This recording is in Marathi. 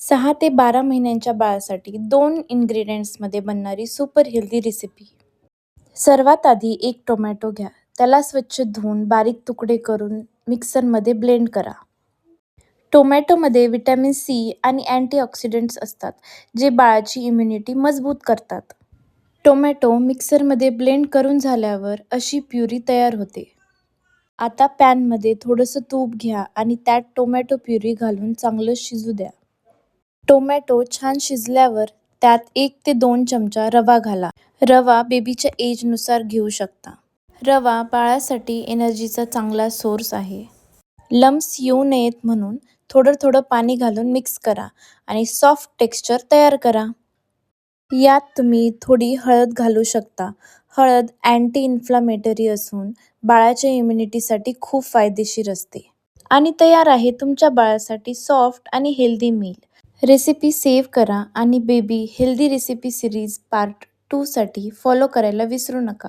6 ते 12 महिन्यांच्या बाळासाठी 2 इन्ग्रीडियंट्समध्ये बनणारी सुपर हेल्दी रेसिपी. सर्वात आधी एक टोमॅटो घ्या. त्याला स्वच्छ धुवून बारीक तुकडे करून मिक्सरमध्ये ब्लेंड करा. टोमॅटोमध्ये व्हिटॅमिन सी आणि अँटीऑक्सिडंट्स असतात, जे बाळाची इम्युनिटी मजबूत करतात. टोमॅटो मिक्सरमध्ये ब्लेंड करून झाल्यावर अशी प्युरी तयार होते. आता पॅनमध्ये थोडंसं तूप घ्या आणि त्यात टोमॅटो प्युरी घालून चांगलं शिजू द्या. टोमॅटो छान शिजल्यावर त्यात 1 ते 2 चमचा रवा घाला. रवा बेबीच्या एजनुसार घेऊ शकता. रवा बाळासाठी एनर्जीचा चांगला सोर्स आहे. लम्प्स येऊ नयेत म्हणून थोडं थोडं पाणी घालून मिक्स करा आणि सॉफ्ट टेक्स्चर तयार करा. यात तुम्ही थोडी हळद घालू शकता. हळद अँटी इन्फ्लामेटरी असून बाळाच्या इम्युनिटीसाठी खूप फायदेशीर असते. आणि तयार आहे तुमच्या बाळासाठी सॉफ्ट आणि हेल्दी मील. रेसिपी सेव्ह करा आणि baby healthy recipe series part 2 साठी फॉलो करायला विसरू नका.